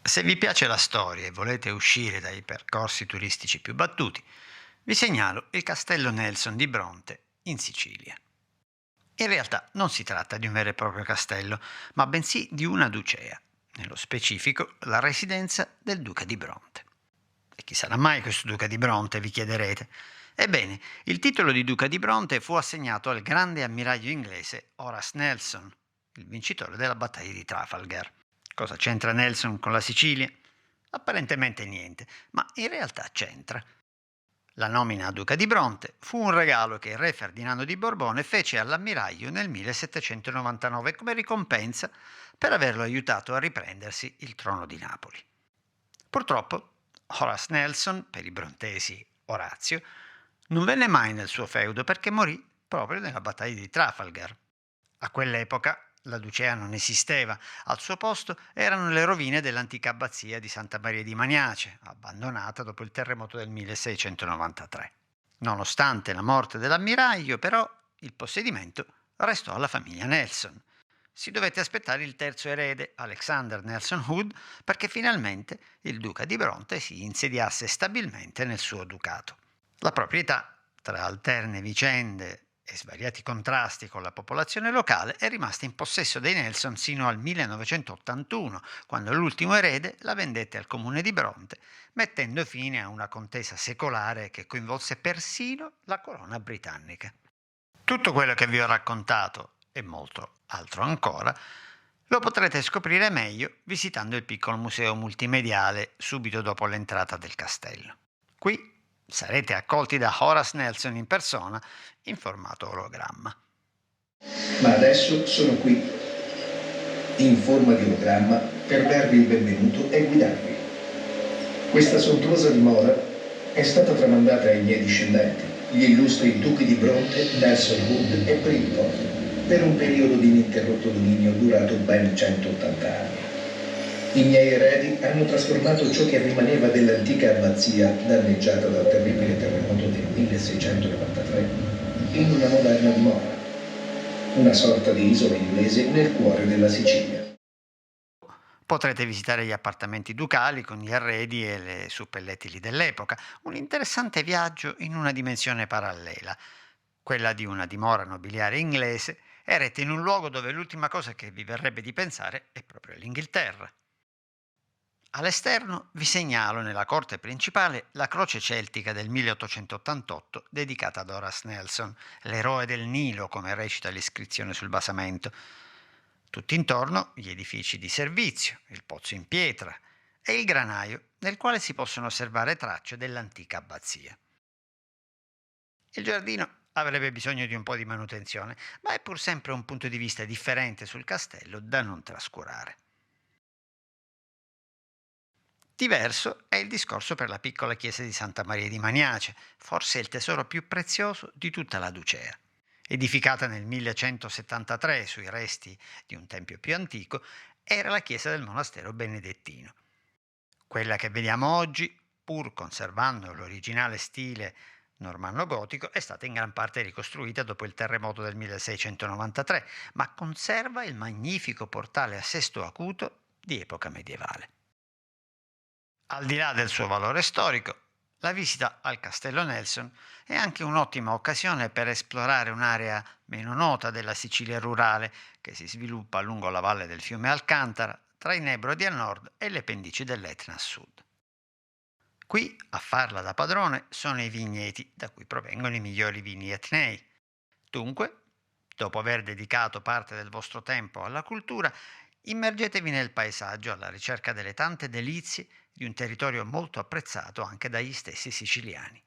Se vi piace la storia e volete uscire dai percorsi turistici più battuti, vi segnalo il Castello Nelson di Bronte in Sicilia. In realtà non si tratta di un vero e proprio castello, ma bensì di una ducea, nello specifico la residenza del Duca di Bronte. E chi sarà mai questo Duca di Bronte, vi chiederete? Ebbene, il titolo di Duca di Bronte fu assegnato al grande ammiraglio inglese Horace Nelson, il vincitore della battaglia di Trafalgar. Cosa c'entra Nelson con la Sicilia? Apparentemente niente, ma in realtà c'entra. La nomina a Duca di Bronte fu un regalo che il re Ferdinando di Borbone fece all'ammiraglio nel 1799 come ricompensa per averlo aiutato a riprendersi il trono di Napoli. Purtroppo, Horace Nelson, per i brontesi Orazio, non venne mai nel suo feudo perché morì proprio nella battaglia di Trafalgar. A quell'epoca la ducea non esisteva, al suo posto erano le rovine dell'antica abbazia di Santa Maria di Magnace, abbandonata dopo il terremoto del 1693. Nonostante la morte dell'ammiraglio, però, il possedimento restò alla famiglia Nelson. Si dovette aspettare il terzo erede, Alexander Nelson Hood, perché finalmente il duca di Bronte si insediasse stabilmente nel suo ducato. La proprietà, tra alterne vicende e svariati contrasti con la popolazione locale, è rimasta in possesso dei Nelson sino al 1981, quando l'ultimo erede la vendette al comune di Bronte, mettendo fine a una contesa secolare che coinvolse persino la corona britannica. Tutto quello che vi ho raccontato e molto altro ancora lo potrete scoprire meglio visitando il piccolo museo multimediale subito dopo l'entrata del castello. Qui sarete accolti da Horace Nelson in persona in formato ologramma. Ma adesso sono qui, in forma di ologramma, per darvi il benvenuto e guidarvi. Questa sontuosa dimora è stata tramandata ai miei discendenti, gli illustri duchi di Bronte, Nelson Hood e Bridport, per un periodo di ininterrotto dominio durato ben 180 anni. I miei eredi hanno trasformato ciò che rimaneva dell'antica abbazia danneggiata dal terribile terremoto del 1693 in una moderna dimora, una sorta di isola inglese nel cuore della Sicilia. Potrete visitare gli appartamenti ducali con gli arredi e le suppellettili dell'epoca, un interessante viaggio in una dimensione parallela, quella di una dimora nobiliare inglese, eretta in un luogo dove l'ultima cosa che vi verrebbe di pensare è proprio l'Inghilterra. All'esterno vi segnalo nella corte principale la croce celtica del 1888 dedicata ad Horace Nelson, l'eroe del Nilo, come recita l'iscrizione sul basamento. Tutt'intorno gli edifici di servizio, il pozzo in pietra e il granaio nel quale si possono osservare tracce dell'antica abbazia. Il giardino avrebbe bisogno di un po' di manutenzione, ma è pur sempre un punto di vista differente sul castello da non trascurare. Diverso è il discorso per la piccola chiesa di Santa Maria di Magnace, forse il tesoro più prezioso di tutta la Ducea. Edificata nel 1173 sui resti di un tempio più antico, era la chiesa del monastero benedettino. Quella che vediamo oggi, pur conservando l'originale stile normanno-gotico, è stata in gran parte ricostruita dopo il terremoto del 1693, ma conserva il magnifico portale a sesto acuto di epoca medievale. Al di là del suo valore storico, la visita al Castello Nelson è anche un'ottima occasione per esplorare un'area meno nota della Sicilia rurale che si sviluppa lungo la valle del fiume Alcantara, tra i Nebrodi a nord e le pendici dell'Etna a sud. Qui, a farla da padrone, sono i vigneti da cui provengono i migliori vini etnei. Dunque, dopo aver dedicato parte del vostro tempo alla cultura, immergetevi nel paesaggio alla ricerca delle tante delizie di un territorio molto apprezzato anche dagli stessi siciliani.